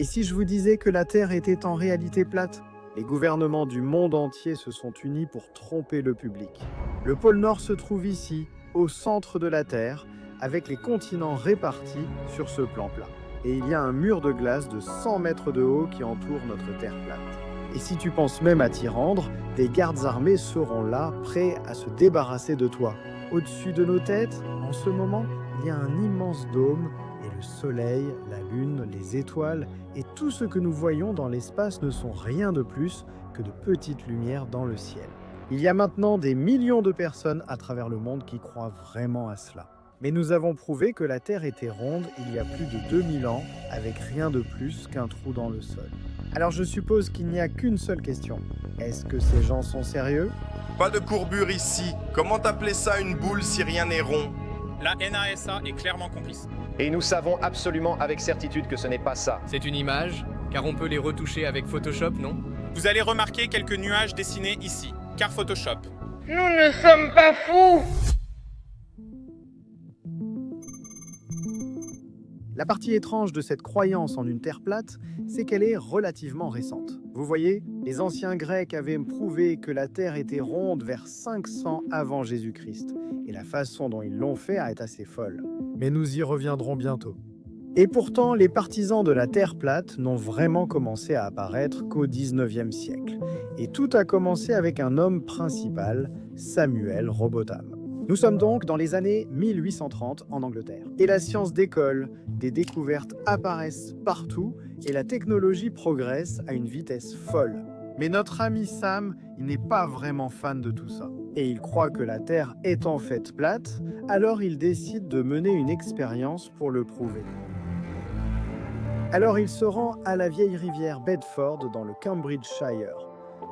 Et si je vous disais que la Terre était en réalité plate? Les gouvernements du monde entier se sont unis pour tromper le public. Le pôle Nord se trouve ici, au centre de la Terre, avec les continents répartis sur ce plan plat. Et il y a un mur de glace de 100 mètres de haut qui entoure notre Terre plate. Et si tu penses même à t'y rendre, des gardes armés seront là, prêts à se débarrasser de toi. Au-dessus de nos têtes, en ce moment, il y a un immense dôme, et le soleil, la lune, les étoiles, et tout ce que nous voyons dans l'espace ne sont rien de plus que de petites lumières dans le ciel. Il y a maintenant des millions de personnes à travers le monde qui croient vraiment à cela. Mais nous avons prouvé que la Terre était ronde il y a plus de 2000 ans, avec rien de plus qu'un trou dans le sol. Alors je suppose qu'il n'y a qu'une seule question. Est-ce que ces gens sont sérieux? Pas de courbure ici. Comment t'appelais ça une boule si rien n'est rond? La NASA est clairement complice. Et nous savons absolument avec certitude que ce n'est pas ça. C'est une image, car on peut les retoucher avec Photoshop, non? Vous allez remarquer quelques nuages dessinés ici, car Photoshop. Nous ne sommes pas fous! La partie étrange de cette croyance en une Terre plate, c'est qu'elle est relativement récente. Vous voyez, les anciens Grecs avaient prouvé que la Terre était ronde vers 500 avant Jésus-Christ, et la façon dont ils l'ont fait est assez folle. Mais nous y reviendrons bientôt. Et pourtant, les partisans de la Terre plate n'ont vraiment commencé à apparaître qu'au 19e siècle. Et tout a commencé avec un homme principal, Samuel Robotham. Nous sommes donc dans les années 1830 en Angleterre. Et la science décolle, des découvertes apparaissent partout et la technologie progresse à une vitesse folle. Mais notre ami Sam, il n'est pas vraiment fan de tout ça. Et il croit que la Terre est en fait plate, alors il décide de mener une expérience pour le prouver. Alors il se rend à la vieille rivière Bedford dans le Cambridgeshire.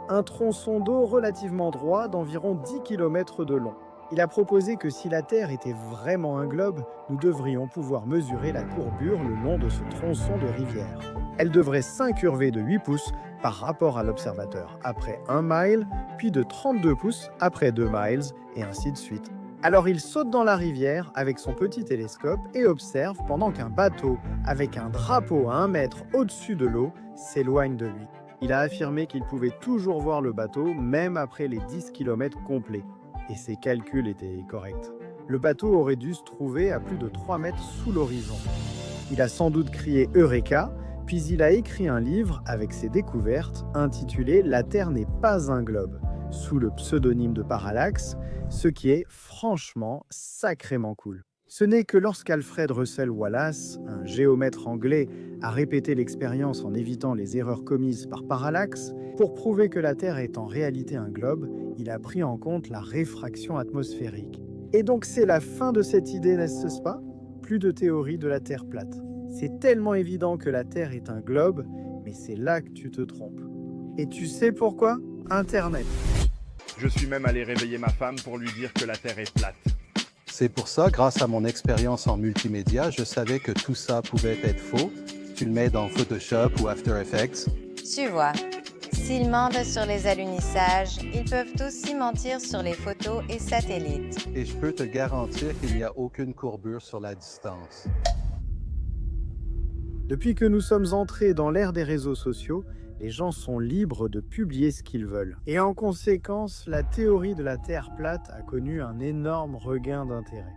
Un tronçon d'eau relativement droit d'environ 10 km de long. Il a proposé que si la Terre était vraiment un globe, nous devrions pouvoir mesurer la courbure le long de ce tronçon de rivière. Elle devrait s'incurver de 8 pouces par rapport à l'observateur après 1 mile, puis de 32 pouces après 2 miles, et ainsi de suite. Alors il saute dans la rivière avec son petit télescope et observe pendant qu'un bateau, avec un drapeau à 1 mètre au-dessus de l'eau, s'éloigne de lui. Il a affirmé qu'il pouvait toujours voir le bateau, même après les 10 km complets. Et ses calculs étaient corrects. Le bateau aurait dû se trouver à plus de 3 mètres sous l'horizon. Il a sans doute crié « Eureka », puis il a écrit un livre avec ses découvertes intitulé « La Terre n'est pas un globe », sous le pseudonyme de Parallax, ce qui est franchement sacrément cool. Ce n'est que lorsqu'Alfred Russel Wallace, un géomètre anglais, a répété l'expérience en évitant les erreurs commises par Parallax, pour prouver que la Terre est en réalité un globe, il a pris en compte la réfraction atmosphérique. Et donc c'est la fin de cette idée, n'est-ce pas? Plus de théorie de la Terre plate. C'est tellement évident que la Terre est un globe, mais c'est là que tu te trompes. Et tu sais pourquoi? Internet. Je suis même allé réveiller ma femme pour lui dire que la Terre est plate. C'est pour ça, grâce à mon expérience en multimédia, je savais que tout ça pouvait être faux. Tu le mets dans Photoshop ou After Effects. Tu vois, s'ils mentent sur les alunisages, ils peuvent aussi mentir sur les photos et satellites. Et je peux te garantir qu'il n'y a aucune courbure sur la distance. Depuis que nous sommes entrés dans l'ère des réseaux sociaux, les gens sont libres de publier ce qu'ils veulent. Et en conséquence, la théorie de la Terre plate a connu un énorme regain d'intérêt.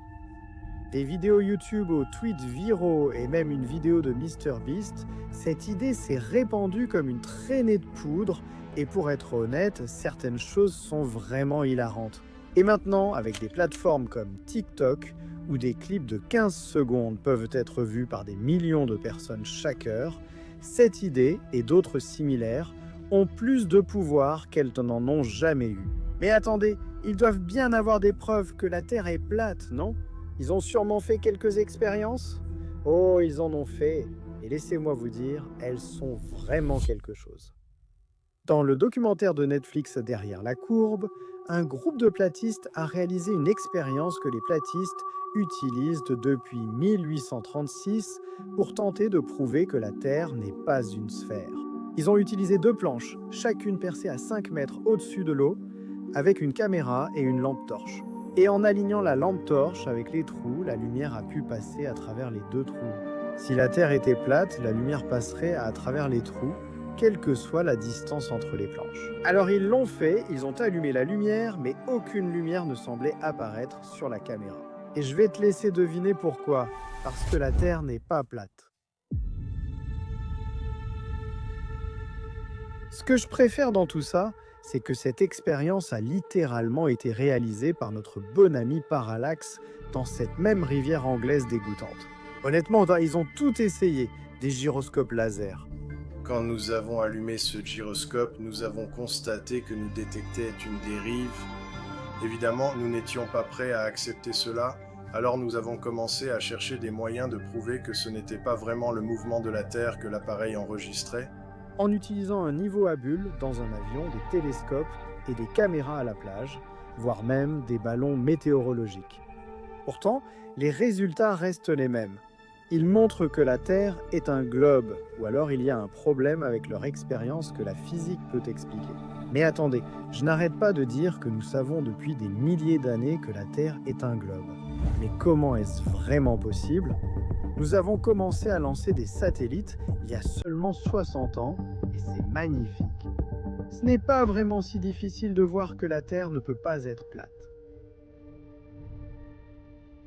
Des vidéos YouTube aux tweets viraux et même une vidéo de MrBeast, cette idée s'est répandue comme une traînée de poudre et pour être honnête, certaines choses sont vraiment hilarantes. Et maintenant, avec des plateformes comme TikTok, où des clips de 15 secondes peuvent être vus par des millions de personnes chaque heure, cette idée et d'autres similaires ont plus de pouvoir qu'elles n'en ont jamais eu. Mais attendez, ils doivent bien avoir des preuves que la Terre est plate, non? Ils ont sûrement fait quelques expériences? Oh, ils en ont fait. Et laissez-moi vous dire, elles sont vraiment quelque chose. Dans le documentaire de Netflix Derrière la courbe, un groupe de platistes a réalisé une expérience que les platistes utilisent depuis 1836 pour tenter de prouver que la Terre n'est pas une sphère. Ils ont utilisé 2 planches, chacune percée à 5 mètres au-dessus de l'eau, avec une caméra et une lampe torche. Et en alignant la lampe torche avec les trous, la lumière a pu passer à travers les 2 trous. Si la Terre était plate, la lumière passerait à travers les trous, quelle que soit la distance entre les planches. Alors ils l'ont fait, ils ont allumé la lumière, mais aucune lumière ne semblait apparaître sur la caméra. Et je vais te laisser deviner pourquoi. Parce que la Terre n'est pas plate. Ce que je préfère dans tout ça, c'est que cette expérience a littéralement été réalisée par notre bon ami Parallax dans cette même rivière anglaise dégoûtante. Honnêtement, ils ont tout essayé, des gyroscopes laser. Quand nous avons allumé ce gyroscope, nous avons constaté que nous détectait une dérive. Évidemment, nous n'étions pas prêts à accepter cela, alors nous avons commencé à chercher des moyens de prouver que ce n'était pas vraiment le mouvement de la Terre que l'appareil enregistrait. En utilisant un niveau à bulles dans un avion, des télescopes et des caméras à la plage, voire même des ballons météorologiques. Pourtant, les résultats restent les mêmes. Ils montrent que la Terre est un globe, ou alors il y a un problème avec leur expérience que la physique peut expliquer. Mais attendez, je n'arrête pas de dire que nous savons depuis des milliers d'années que la Terre est un globe. Mais comment est-ce vraiment possible ? Nous avons commencé à lancer des satellites il y a seulement 60 ans, et c'est magnifique. Ce n'est pas vraiment si difficile de voir que la Terre ne peut pas être plate.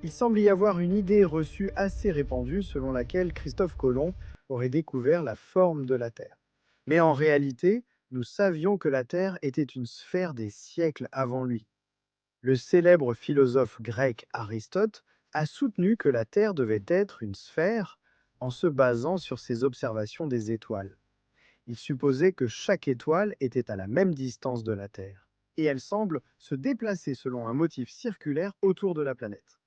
Il semble y avoir une idée reçue assez répandue selon laquelle Christophe Colomb aurait découvert la forme de la Terre. Mais en réalité, nous savions que la Terre était une sphère des siècles avant lui. Le célèbre philosophe grec Aristote a soutenu que la Terre devait être une sphère en se basant sur ses observations des étoiles. Il supposait que chaque étoile était à la même distance de la Terre, et elle semble se déplacer selon un motif circulaire autour de la planète.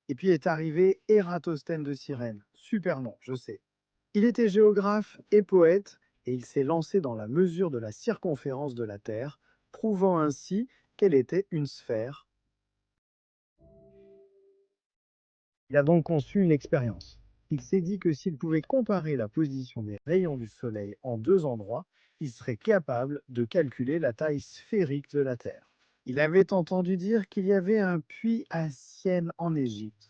Et puis est arrivé Ératosthène de Cyrène. Super nom, je sais. Il était géographe et poète, et il s'est lancé dans la mesure de la circonférence de la Terre, prouvant ainsi qu'elle était une sphère. Il a donc conçu une expérience. Il s'est dit que s'il pouvait comparer la position des rayons du Soleil en deux endroits, il serait capable de calculer la taille sphérique de la Terre. Il avait entendu dire qu'il y avait un puits à Syène en Égypte.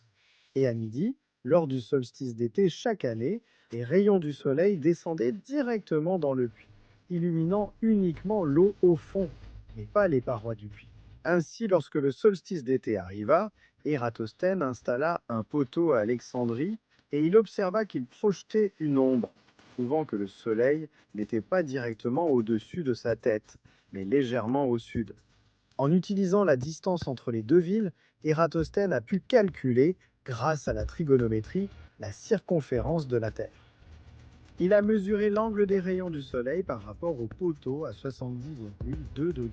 Et à midi, lors du solstice d'été chaque année, les rayons du Soleil descendaient directement dans le puits, illuminant uniquement l'eau au fond, mais pas les parois du puits. Ainsi, lorsque le solstice d'été arriva, Ératosthène installa un poteau à Alexandrie et il observa qu'il projetait une ombre, prouvant que le Soleil n'était pas directement au-dessus de sa tête, mais légèrement au sud. En utilisant la distance entre les deux villes, Ératosthène a pu calculer, grâce à la trigonométrie, la circonférence de la Terre. Il a mesuré l'angle des rayons du Soleil par rapport au poteau à 70,2 degrés.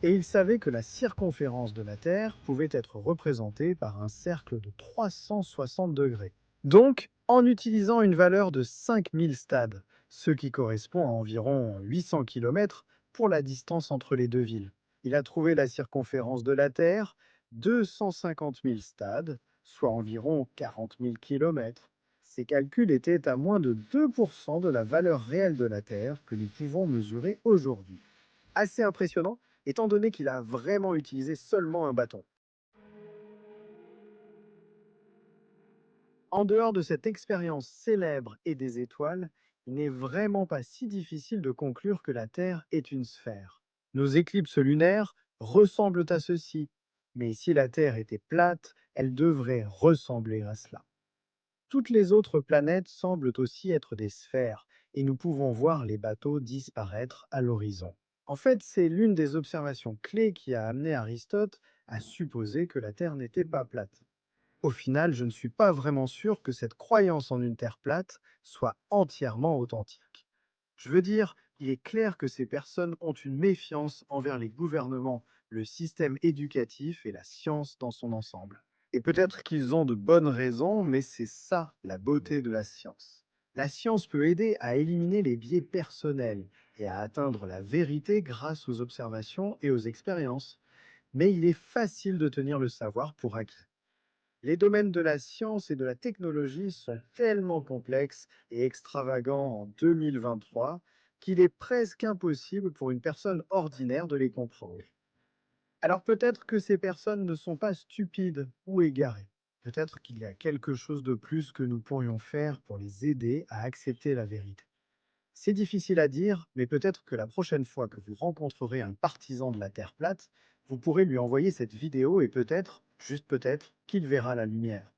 Et il savait que la circonférence de la Terre pouvait être représentée par un cercle de 360 degrés. Donc, en utilisant une valeur de 5000 stades, ce qui correspond à environ 800 km pour la distance entre les deux villes. Il a trouvé la circonférence de la Terre, 250 000 stades, soit environ 40 000 km. Ces calculs étaient à moins de 2% de la valeur réelle de la Terre que nous pouvons mesurer aujourd'hui. Assez impressionnant, étant donné qu'il a vraiment utilisé seulement un bâton. En dehors de cette expérience célèbre et des étoiles, il n'est vraiment pas si difficile de conclure que la Terre est une sphère. Nos éclipses lunaires ressemblent à ceci, mais si la Terre était plate, elle devrait ressembler à cela. Toutes les autres planètes semblent aussi être des sphères, et nous pouvons voir les bateaux disparaître à l'horizon. En fait, c'est l'une des observations clés qui a amené Aristote à supposer que la Terre n'était pas plate. Au final, je ne suis pas vraiment sûr que cette croyance en une Terre plate soit entièrement authentique. Je veux dire, il est clair que ces personnes ont une méfiance envers les gouvernements, le système éducatif et la science dans son ensemble. Et peut-être qu'ils ont de bonnes raisons, mais c'est ça la beauté de la science. La science peut aider à éliminer les biais personnels et à atteindre la vérité grâce aux observations et aux expériences. Mais il est facile de tenir le savoir pour acquis. Les domaines de la science et de la technologie sont tellement complexes et extravagants en 2023 qu'il est presque impossible pour une personne ordinaire de les comprendre. Alors peut-être que ces personnes ne sont pas stupides ou égarées. Peut-être qu'il y a quelque chose de plus que nous pourrions faire pour les aider à accepter la vérité. C'est difficile à dire, mais peut-être que la prochaine fois que vous rencontrerez un partisan de la Terre plate, vous pourrez lui envoyer cette vidéo et peut-être, juste peut-être, qu'il verra la lumière.